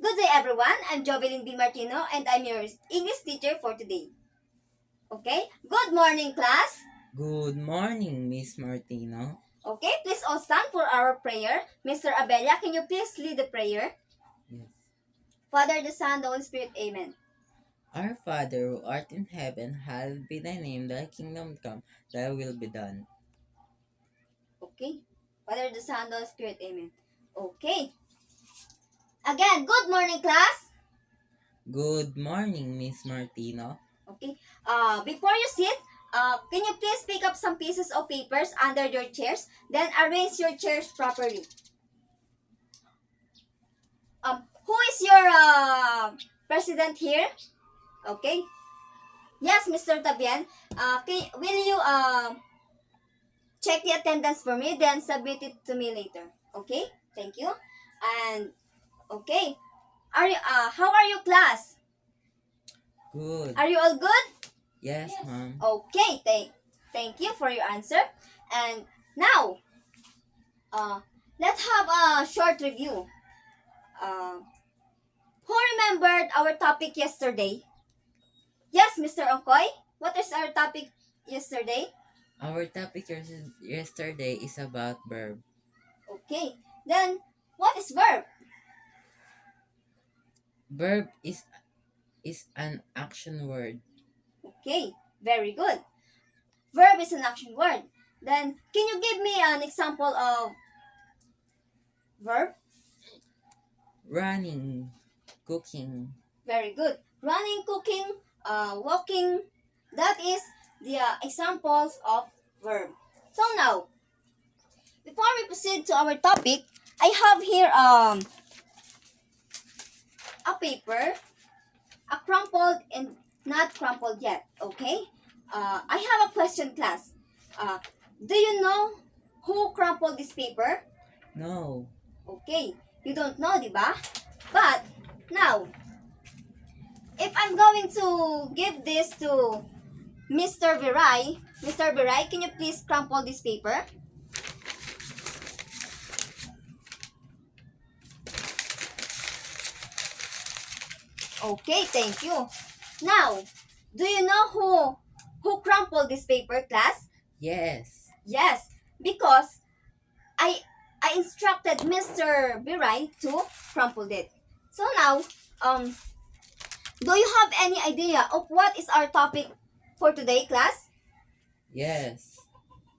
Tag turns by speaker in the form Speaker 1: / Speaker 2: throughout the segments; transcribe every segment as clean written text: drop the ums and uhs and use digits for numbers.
Speaker 1: Good day, everyone. I'm Jovelyn B. Martino, and I'm your English teacher for today. Okay? Good morning, class.
Speaker 2: Good morning, Miss Martino.
Speaker 1: Okay, please all stand for our prayer. Mr. Abella, can you please lead the prayer?
Speaker 2: Yes.
Speaker 1: Father, the Son, the Holy Spirit, Amen.
Speaker 2: Our Father who art in heaven, hallowed be thy name, thy kingdom come, thy will be done.
Speaker 1: Okay? Father, the Son, the Holy Spirit, Amen. Okay. Again, good morning, class.
Speaker 2: Good morning, Miss Martino.
Speaker 1: Okay. Before you sit, can you please pick up some pieces of papers under your chairs? Then arrange your chairs properly. Who is your president here? Okay. Yes, Mr. Tabian. Will you check the attendance for me, then submit it to me later? Okay. Thank you. And okay. Are you? How are you, class?
Speaker 2: Good.
Speaker 1: Are you all good?
Speaker 2: Yes, ma'am.
Speaker 1: Okay. Thank you for your answer. And now, uh, let's have a short review. Uh, who remembered our topic yesterday? Yes, Mr. Okoy. What is our topic yesterday?
Speaker 2: Our topic yesterday is about verb.
Speaker 1: Okay. Then, what is verb?
Speaker 2: Verb is an action word.
Speaker 1: Okay. Very good. Verb is an action word. Then, can you give me an example of verb?
Speaker 2: Running, cooking.
Speaker 1: Very good. Running, cooking, walking. That is the examples of verb. So now, before we proceed to our topic, I have here a paper, a crumpled and not crumpled yet. Okay. I have a question, class. Uh, do you know who crumpled this paper?
Speaker 2: No.
Speaker 1: Okay, you don't know, di ba? But now, if I'm going to give this to Mr. Viray, can you please crumple this paper? Okay, thank you. Now, do you know who crumpled this paper, class?
Speaker 2: Yes.
Speaker 1: Yes, because I I instructed Mr. Viray to crumple it. So now, um, do you have any idea of what is our topic for today, class?
Speaker 2: Yes.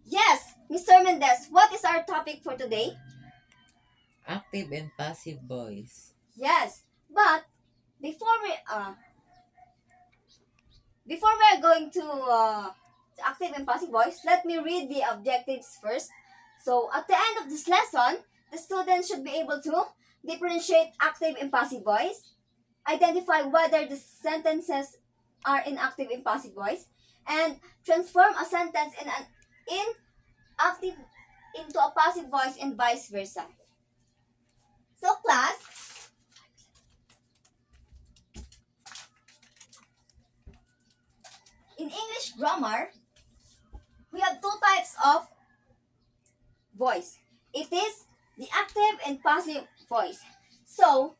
Speaker 1: Yes, Mr. Mendez, what is our topic for today?
Speaker 2: Active and passive voice.
Speaker 1: Yes, but before we before we are going to active and passive voice, let me read the objectives first. So at the end of this lesson, the students should be able to differentiate active and passive voice, identify whether the sentences are in active and passive voice, and transform a sentence in an inactive into a passive voice and vice versa. So class, in English grammar, we have two types of voice. It is the active and passive voice. So,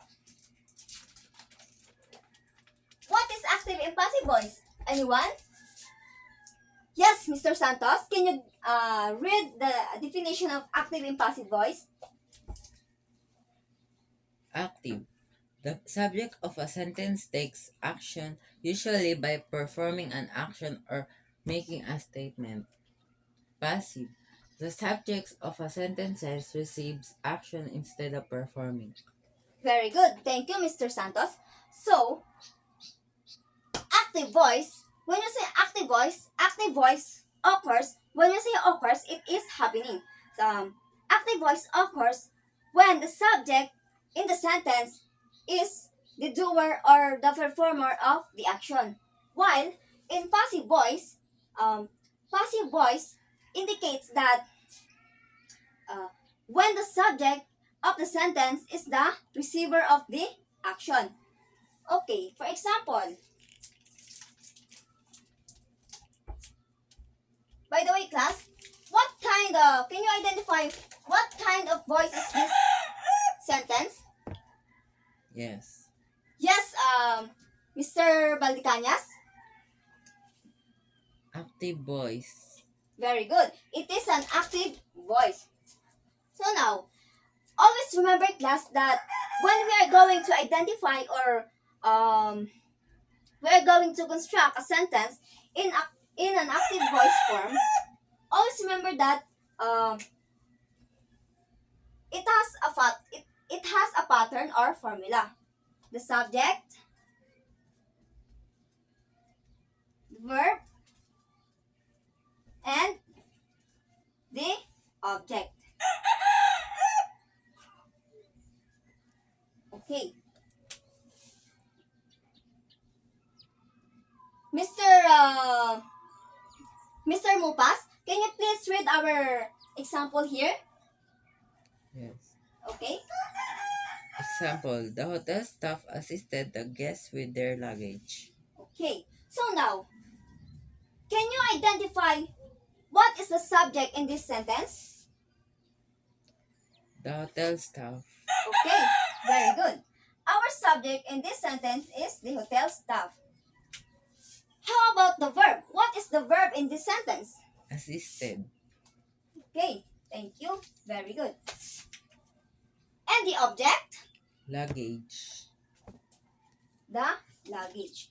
Speaker 1: what is active and passive voice? Anyone? Yes, Mr. Santos, can you read the definition of active and passive voice?
Speaker 2: Active. The subject of a sentence takes action, usually by performing an action or making a statement. Passive. The subject of a sentence receives action instead of performing.
Speaker 1: Very good. Thank you, Mr. Santos. So, active voice, when you say active voice occurs, when you say occurs, it is happening. Active voice occurs when the subject in the sentence is the doer or the performer of the action. While in um, passive voice indicates that uh, when the subject of the sentence is the receiver of the action. Okay, for example, by the way, class, can you identify what kind of voice is this sentence?
Speaker 2: Yes.
Speaker 1: Yes, Mr. Baldicañas?
Speaker 2: Active voice.
Speaker 1: Very good. It is an active voice. So now, always remember class that when we are going to identify or we are going to construct a sentence in an active voice form, always remember that um, it has a pattern or formula. The subject, verb, and the object. Okay. Mr. Mr. Mupas, can you please read our example here?
Speaker 2: Yes.
Speaker 1: Okay.
Speaker 2: Example, the hotel staff assisted the guests with their luggage.
Speaker 1: Okay. So now, can you identify what is the subject in this sentence?
Speaker 2: The hotel staff.
Speaker 1: Okay. Very good. Our subject in this sentence is the hotel staff. How about the verb? What is the verb in this sentence?
Speaker 2: Assisted.
Speaker 1: Okay. Thank you. Very good. And the object?
Speaker 2: Luggage.
Speaker 1: The luggage.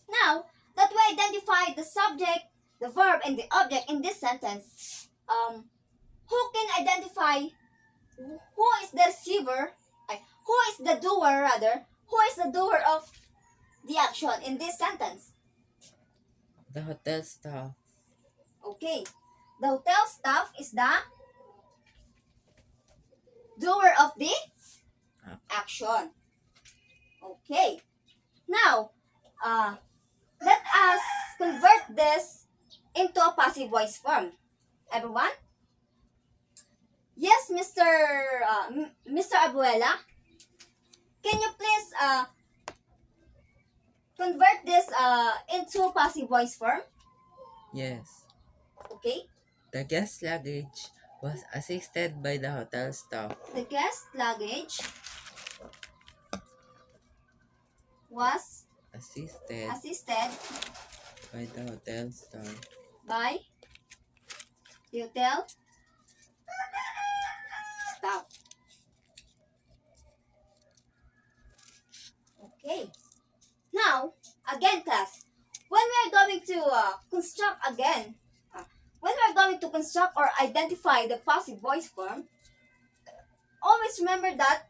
Speaker 1: Now that we identified the subject, the verb, and the object in this sentence, who can identify who is the receiver, who is the doer rather, who is the doer of the action in this sentence?
Speaker 2: The hotel staff.
Speaker 1: Okay, the hotel staff is the doer of the action. Okay, now let us convert this into a passive voice form. Everyone? Yes, Mr. Abuela, can you please convert this into passive voice form?
Speaker 2: Yes.
Speaker 1: Okay.
Speaker 2: The guest luggage was assisted by the hotel staff.
Speaker 1: The guest luggage was
Speaker 2: Assisted
Speaker 1: assisted
Speaker 2: by the hotel staff.
Speaker 1: by the hotel staff. Okay. Now, again, class, when we are going to construct again, when we are going to construct or identify the passive voice form, always remember that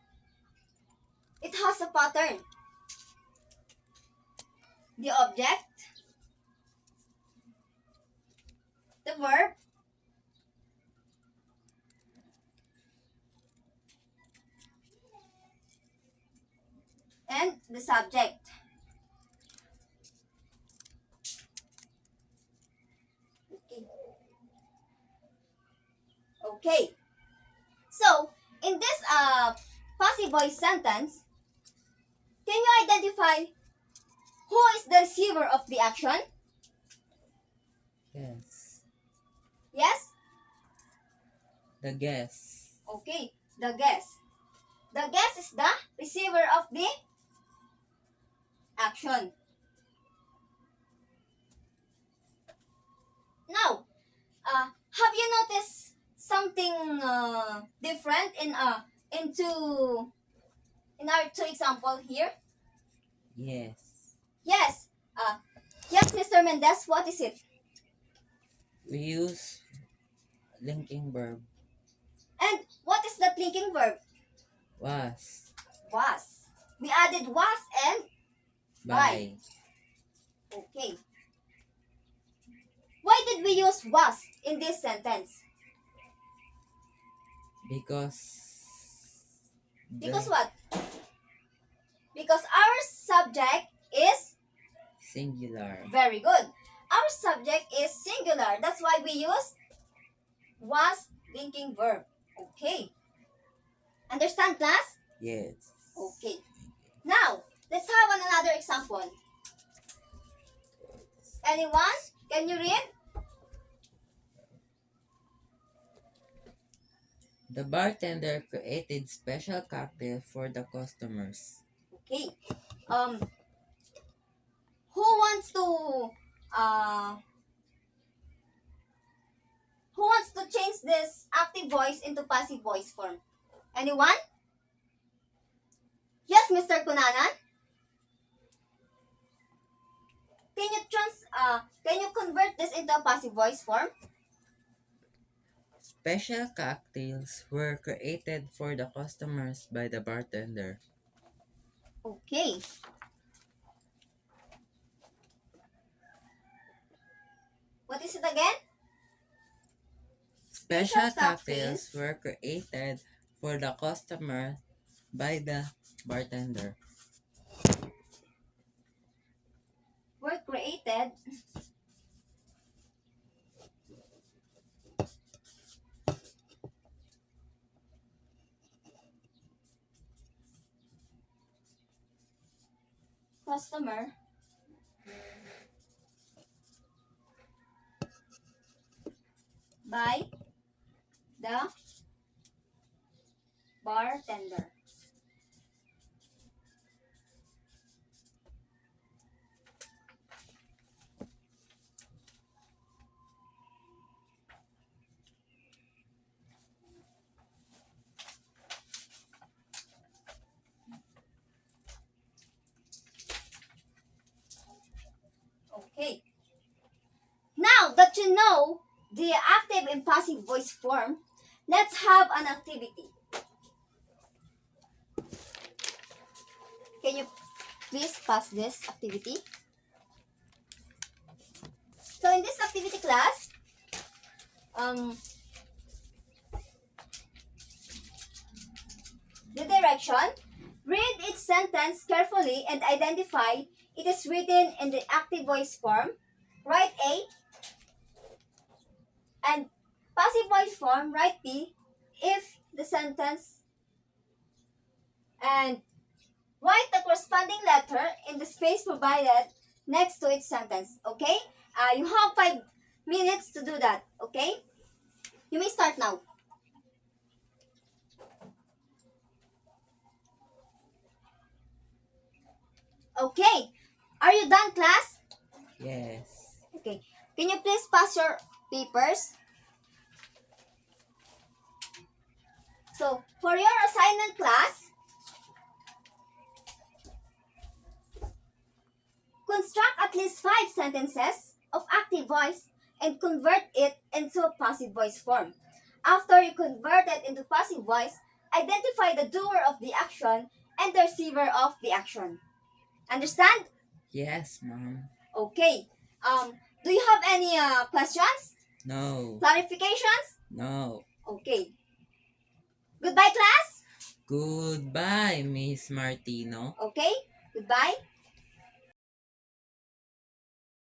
Speaker 1: it has a pattern. The object, the verb, and the subject. Okay. Okay. So, in this passive voice sentence, can you identify who is the receiver of the action?
Speaker 2: Yes.
Speaker 1: Yes?
Speaker 2: The guest.
Speaker 1: Okay, the guest. The guest is the receiver of the action. Now, have you noticed something different into in our two example here?
Speaker 2: Yes.
Speaker 1: Yes. Yes, Mr. Mendez, what is it?
Speaker 2: We use linking verb.
Speaker 1: And what is that linking verb?
Speaker 2: Was.
Speaker 1: Was. We added was and
Speaker 2: By.
Speaker 1: okay. Why did we use was in this sentence?
Speaker 2: Because.
Speaker 1: Because
Speaker 2: the
Speaker 1: what? Because our subject is
Speaker 2: singular.
Speaker 1: very good. Our subject is singular. That's why we use was linking verb. Okay. Understand, class?
Speaker 2: Yes.
Speaker 1: Okay. Now, let's have another example. Anyone? Can you read?
Speaker 2: The bartender created special cocktail for the customers.
Speaker 1: Okay. Um, who wants to uh who wants to change this active voice into passive voice form? Anyone? Yes, Mr. Kunanan. Can you convert this into a passive voice form?
Speaker 2: Special cocktails were created for the customers by the bartender.
Speaker 1: Okay. What is it again?
Speaker 2: Special
Speaker 1: Special
Speaker 2: cocktails
Speaker 1: cocktails
Speaker 2: were created for the customer by the bartender.
Speaker 1: were created customer by the bartender. Okay. Now that you know the active and passive voice form, let's have an activity. Can you please pass this activity? So in this activity class, um, the direction, read each sentence carefully and identify it is written in the active voice form. Write A, and passive voice form, write B if the sentence, and write the corresponding letter in the space provided next to each sentence. Okay? You have 5 minutes to do that. Okay? You may start now. Okay. Are you done, class?
Speaker 2: Yes.
Speaker 1: Okay. Can you please pass your papers? So, for your assignment class, construct at least 5 sentences of active voice and convert it into a passive voice form. After you convert it into passive voice, identify the doer of the action and the receiver of the action. Understand?
Speaker 2: Yes, mom.
Speaker 1: Okay. Do you have any questions?
Speaker 2: No.
Speaker 1: Clarifications?
Speaker 2: No.
Speaker 1: Okay. Goodbye, class.
Speaker 2: Goodbye, Miss Martino.
Speaker 1: Okay. Goodbye.